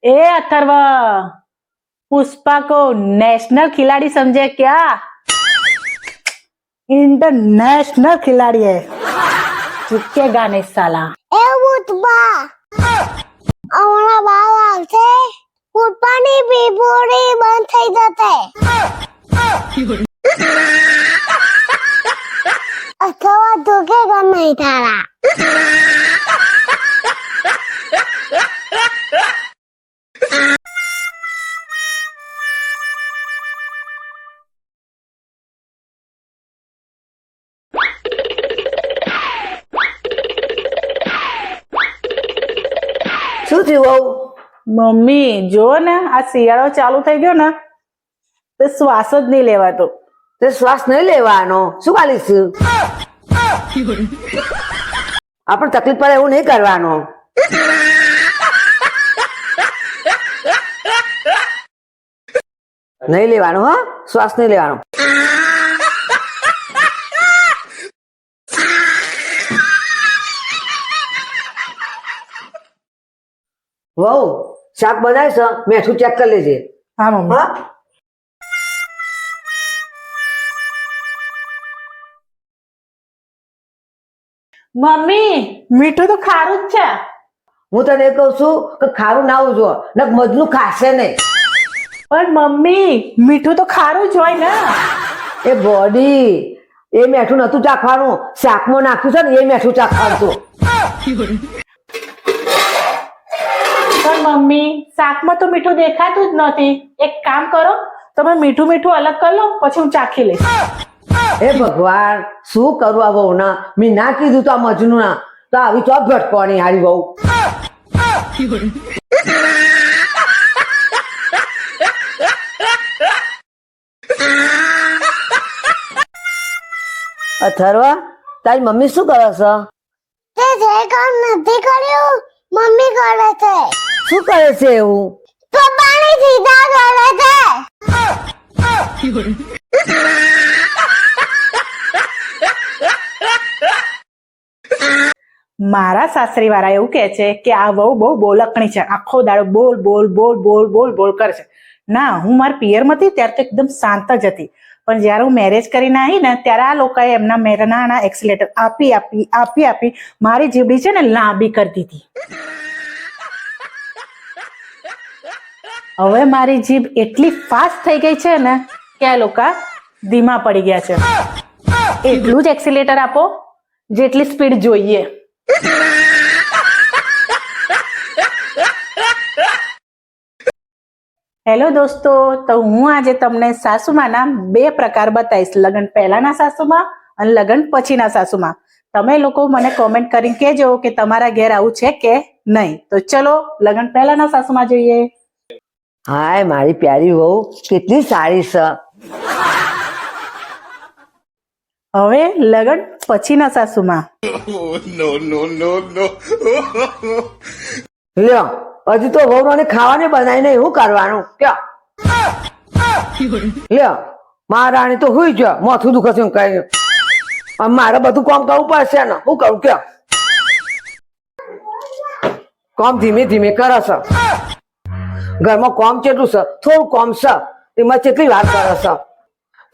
ए अथर्व, पुष्पा को नेशनल खिलाड़ी समझे क्या? इंटरनेशनल खिलाड़ी है, झुकेगा नहीं साला। એ ભૂતબા હમણાં બાર આવશે ફૂટપાની પીપુડી બંધ થઈ જશે અથવા ધોકેગા નહીં તારા શું થયું મમ્મી જો ને આ શિયાળો ચાલુ થઈ ગયો ને તો શ્વાસ જ નહીં લેવાતો. તે શ્વાસ નહીં લેવાનો શું કાલીશ આપણે તકલીફ પડે એવું નહીં કરવાનું. નહીં લેવાનું હા શ્વાસ નહીં લેવાનો. વહુ શાક બનાવીશ મેઠું ચેક કરી લેજે. હા મમ્મી. હા મમ્મી મીઠું તો ખારું જ છે. હું તને એ કહું છું કે ખારું ના આવવું જો ને મધનું ખાશે નહીં. પણ મમ્મી મીઠું તો ખારું જ હોય ને. એ બોડી એ મેઠું નતું ચાખવાનું, શાકમાં નાખ્યું છે ને એ મેઠું ચાખવાનું હતું. પણ મમ્મી શાકમાં તો મીઠું દેખાતું જ નથી. એક કામ કરો, તમે મીઠું મીઠું અલગ કરી લો પછી હું ચાખી લઈશ. હે ભગવાન શું કરું આ વહુ ના, મેં ના કીધું તો આ મજનું ના તો આવી તો ભટકવાની હારી વહુ. અથર્વા તારી મમ્મી શું કરે છે? તે જે કામ નથી કર્યું મમ્મી કરે છે શું કરે છે એવું? પપ્પાની સીધા કરે છે મારા સાસરી વાળા એવું કે છે કે આ વહુ બહુ બોલકણી છે, આખો દાડો બોલ બોલ બોલ બોલ બોલ બોલ કરે છે. ના, હું મારા પિયરમાં હતી ત્યારે તો એકદમ શાંત જ હતી, પણ જ્યારે હું મેરેજ કરીને આવી ને ત્યારે આ લોકોએ એમના મેરનાના એક્સિલેટર આપી આપી આપી આપી મારી જીબડી છે ને લાંબી કરી દીધી. હવે મારી જીભ એટલી ફાસ્ટ થઈ ગઈ છે ને કે આ લોકો ધીમા પડી ગયા છે. એટલું જ એક્સિલેટર આપો જેટલી સ્પીડ જોઈએ. હેલો દોસ્તો, તો હું આજે તમને સાસુમાના બે પ્રકાર બતાવીશ, લગ્ન પહેલાના સાસુમાં અને લગ્ન પછીના સાસુમાં. તમે લોકો મને કોમેન્ટ કરીને કહેજો કે તમારા ઘેર આવું છે કે નહીં. તો ચલો લગ્ન પહેલાના સાસુમાં જોઈએ. હાય મારી પ્યારી વહુ કેટલી સારી છે. હવે લગ્ન પછીના સાસુમાં. લ્યો હજી તો વહુ ને ખાવાની બનાવી નહીં, શું કરવાનું કયો? લ્યો મહારાણી તો હુઈ ગયો, માથું દુખે છે કઈ. મારે બધું કામ કરવું પડશે ને, શું કરું કયો? કામ ધીમે ધીમે કરે છે. ઘરમાં કામ કેટલું છે? થોડું કામ છે, એમાં કેટલી વાર કરે છે?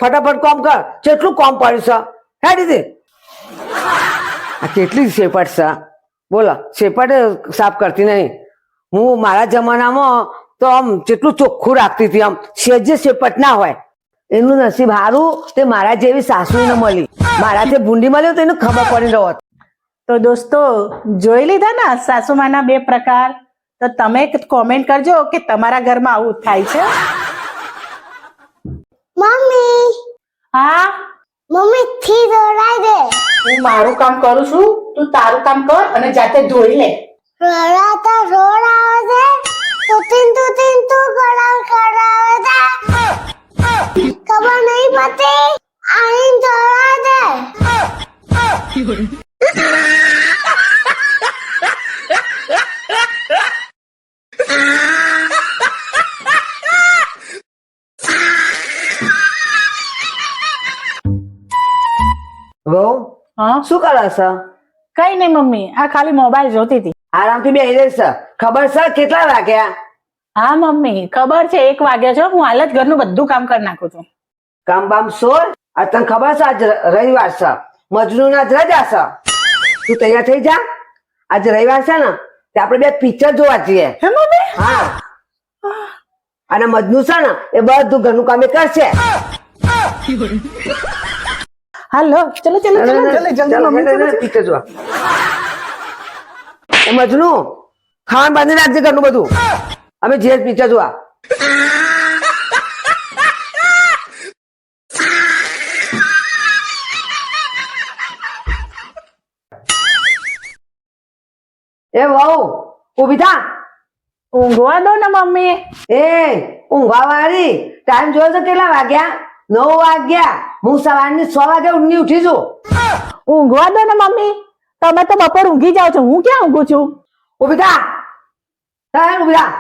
ફટાફટ કામ કર, કેટલું કામ પડ્યું છે. હે દીદી આ કેટલી શેપટ છે બોલો. શેપટ સાફ કરતી નહીં. હું મારા જમાનામાં તો આમ જેટલું ચોખ્ખું રાખતી હતી, આમ સેજે શેપટ ના હોય. એનું નસીબ સારું તે મારા જેવી સાસુને મળી. મારા જે ભૂંડી મળ્યો તો એને ખબર પડી રહ્યો. તો દોસ્તો જોઈ લીધા ને સાસુમાના બે પ્રકાર. તો તમે કોમેન્ટ કરજો કે તમારા ઘરમાં આવું થાય છે. મમ્મી હા, મમ્મી થી દોડાઈ દે હું મારું કામ કરું છું, તું તારું કામ કર અને જાતે ધોઈ લે. રડાતા રોડ આવે છે તું ગળા કરાવે છે ખબર નહીં પડતી આઈન દોડાઈ દે. વહુ હા, શું કરે છે? કઈ નહીં મમ્મી, આ ખાલી મોબાઈલ જોતી હતી. આરામથી બેસી રહેશે. ખબર છે કેટલા વાગ્યા? હા મમ્મી ખબર છે 1 વાગ્યા છો, હું હાલ જ ઘરનું બધું કામ કરી નાખું છું. કામ બામ સોર. આ તને ખબર છે આજ રવિવાર છે, મજનુ ના રજા છે. તું તૈયાર થઈ જા, આજે રવિવાર છે ને તે આપણે 2 પિક્ચર જોવા જઈએ. હે મમ્મી? હા, અને મજનુ છે ને એ બધું ઘરનું કામ એ કરશે. હાલો ચલો ચલો ચલો જલ્દી મમ્મી ચલો. પિક્ચર જોવા. એ મજનુ ખાવાનું બાંધી રાખજે ઘરનું બધું, અમે જે પિક્ચર જોવા. એ વહુ ઊભી થા. ઊંઘવા દો ને મમ્મી. એ ઊંઘવા વાળી, ટાઈમ જોયો તો કેટલા વાગ્યા? 9 વાગ્યા. હું સવારની 6 વાગે ઊંઘી ઉઠી છું. ઊંઘવા દો ને મમ્મી, તમે તો બપોર ઊંઘી જાઓ છો, હું ક્યાં ઊંઘું છું? ઊભી થા. ઊભી થા.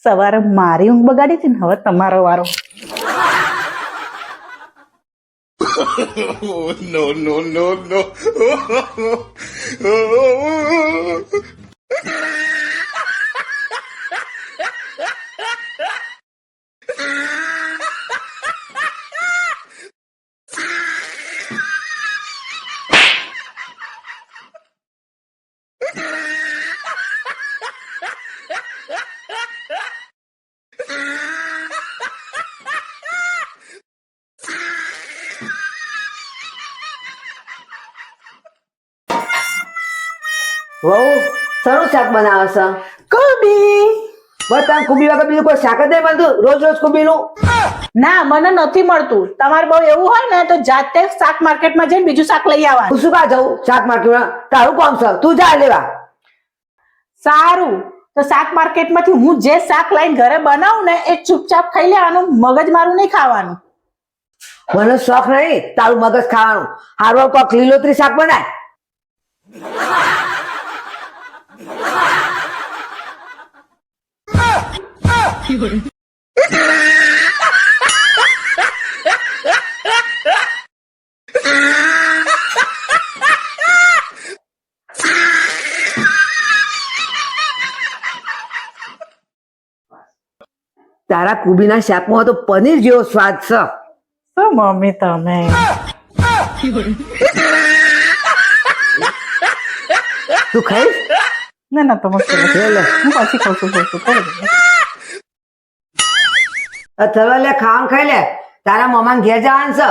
સવારે મારી ઊંઘ બગાડી હતી ને, હવે તમારો વારો. No, no, no, no. વહુ સરસ શાક બનાવે છે. કોબી. બસ તાર કુબી વગર બીજું કોઈ શાક જ નહીં બનતું? રોજ રોજ કુબીનું? ના મને નથી મળતું. તમારે બહુ એવું હોય ને તો જાતે શાક માર્કેટમાં જઈને બીજું શાક લઈ આવવાનું. હું શું કા જવું શાક માર્કેટમાં? તારું કોમ છે, તું જા લેવા. સારું, તો શાક માર્કેટમાંથી હું જે શાક લઈને ઘરે બનાવું ને એ ચૂપચાપ ખાઈ લેવાનું, મગજ મારું નહીં ખાવાનું. મને શોખ નહીં તારું મગજ ખાવાનું. હારવાર કોક લીલોતરી શાક બનાય. તારા કુબીના શાકમાં તો પનીર જેવો સ્વાદ છે. તો મમ્મી તમે તું ખાઈશ? ના ના તમે લે લે. હું પાછી ખાઉં છું ચલો લે ખાવાનું ખાઈ લે. તારા મામા ઘેર જવાનું છે.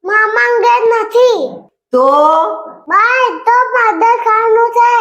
મામા ઘેર નથી. તો બાય તો મદદ ખાવાનું છે.